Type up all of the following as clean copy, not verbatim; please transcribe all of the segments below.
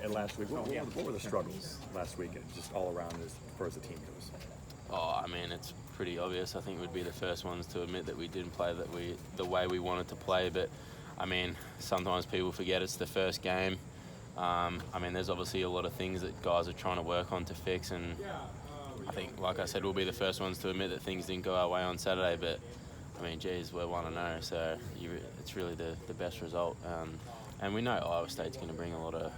and last week. What were the struggles last weekend, just all around as far as the team goes? Oh, I mean, it's pretty obvious. I think we'd be the first ones to admit that we didn't play the way we wanted to play. But, I mean, sometimes people forget it's the first game. I mean, there's obviously a lot of things that guys are trying to work on to fix. And I think, like I said, we'll be the first ones to admit that things didn't go our way on Saturday. But, I mean, geez, we're 1-0, so it's really the best result. And we know Iowa State's going to bring a lot of...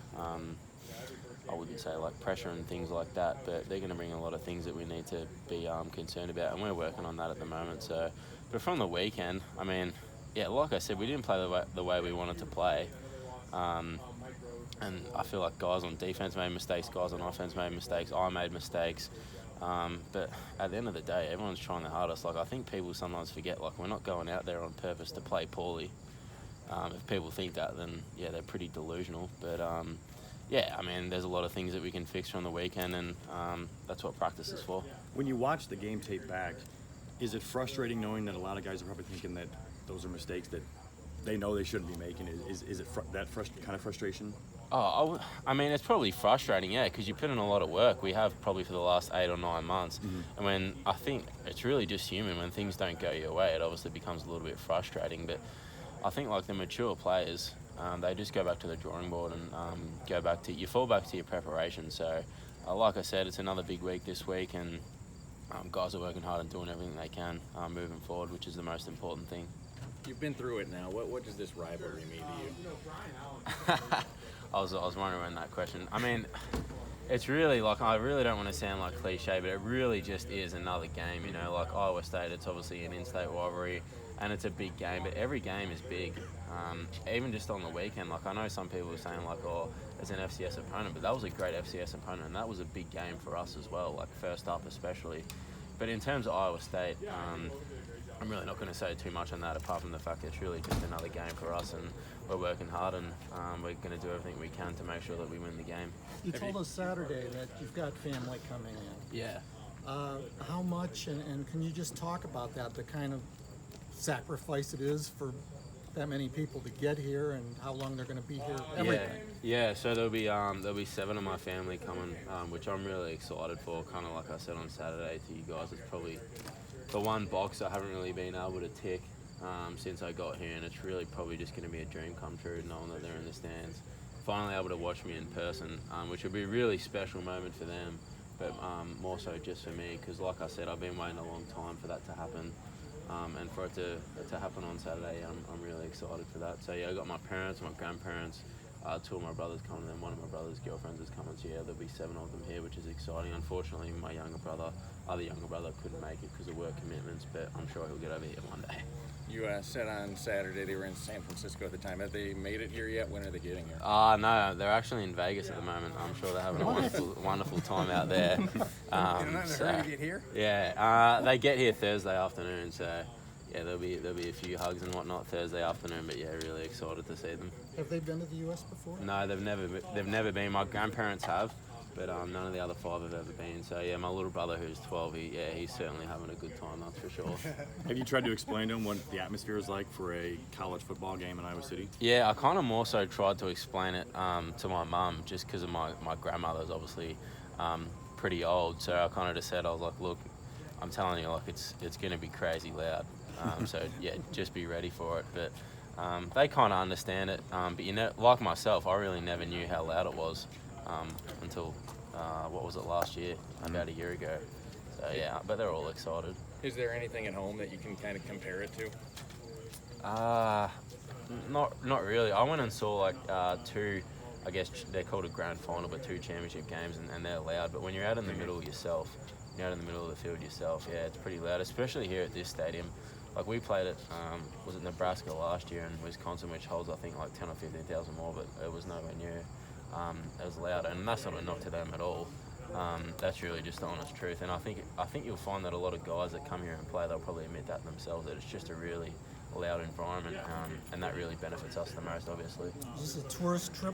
I wouldn't say like pressure and things like that, but they're going to bring a lot of things that we need to be concerned about, and we're working on that at the moment. So, but from the weekend, I mean, yeah, like I said, we didn't play the way we wanted to play, and I feel like guys on defense made mistakes, guys on offense made mistakes, I made mistakes, but at the end of the day, everyone's trying their hardest. Like, I think people sometimes forget, like, we're not going out there on purpose to play poorly. If people think that, then yeah, they're pretty delusional. But yeah, I mean, there's a lot of things that we can fix from the weekend, and that's what practice is for. When you watch the game tape back, is it frustrating knowing that a lot of guys are probably thinking that those are mistakes that they know they shouldn't be making? Is it kind of frustration? Oh, I mean, it's probably frustrating, yeah, because you put in a lot of work. We have probably for the last 8 or 9 months. Mm-hmm. And when I think it's really just human, when things don't go your way, it obviously becomes a little bit frustrating. But I think like the mature players, they just go back to the drawing board and you fall back to your preparation. So, like I said, it's another big week this week, and guys are working hard and doing everything they can moving forward, which is the most important thing. You've been through it now. What does this rivalry mean to you? I was wondering that question. I mean, it's really like, I really don't want to sound like cliche, but it really just is another game. You know, like Iowa State, it's obviously an in-state rivalry, and it's a big game, but every game is big. Even just on the weekend, like I know some people were saying like, oh, it's an FCS opponent, but that was a great FCS opponent, and that was a big game for us as well, like first up especially. But in terms of Iowa State, I'm really not going to say too much on that, apart from the fact that it's really just another game for us, and we're working hard, and we're going to do everything we can to make sure that we win the game. You told us Saturday that you've got family coming in. Yeah. How much, and can you just talk about that, the kind of sacrifice it is for that many people to get here, and how long they're going to be here? Everything. Yeah. So there'll be 7 of my family coming, which I'm really excited for. Kind of like I said on Saturday to you guys, it's probably the one box I haven't really been able to tick since I got here, and it's really probably just going to be a dream come true, knowing that they're in the stands, finally able to watch me in person, which will be a really special moment for them, but more so just for me, because like I said, I've been waiting a long time for that to happen, and for it to happen on Saturday, I'm really excited for that. So yeah, I got my parents, my grandparents, 2 of my brothers coming, and one of my brother's girlfriends is coming. So yeah, there'll be 7 of them here, which is exciting. Unfortunately, my other younger brother couldn't make it because of work commitments, but I'm sure he'll get over here one day. You said on Saturday they were in San Francisco at the time. Have they made it here yet? When are they getting here? No, they're actually in Vegas at the moment. I'm sure they're having a wonderful time out there. You're not in a hurry to get here? Yeah, they get here Thursday afternoon, so yeah, there'll be a few hugs and whatnot Thursday afternoon. But yeah, really excited to see them. Have they been to the U.S. before? No, they've never been. My grandparents have, but none of the other 5 have ever been. So yeah, my little brother who's 12, he's certainly having a good time, that's for sure. Have you tried to explain to him what the atmosphere is like for a college football game in Iowa City? Yeah, I kind of more so tried to explain it to my mum, just because of my grandmother's obviously pretty old. So I kind of just said, I was like, look, I'm telling you, like it's going to be crazy loud. So yeah, just be ready for it. But they kind of understand it. But you know, like myself, I really never knew how loud it was until what was it, last year, about a year ago. So yeah, but they're all excited. Is there anything at home that you can kind of compare it to? Not really. I went and saw like 2, I guess they're called a grand final, but 2 championship games, and they're loud. But when you're out in the middle yourself, you're out in the middle of the field yourself, yeah, it's pretty loud, especially here at this stadium. Like we played at, was it Nebraska last year, and Wisconsin, which holds I think like 10 or 15,000 more, but it was nowhere near as loud. And that's not a knock to them at all. That's really just the honest truth. And I think you'll find that a lot of guys that come here and play, they'll probably admit that themselves, that it's just a really loud environment, and that really benefits us the most, obviously. Is this a tourist trip?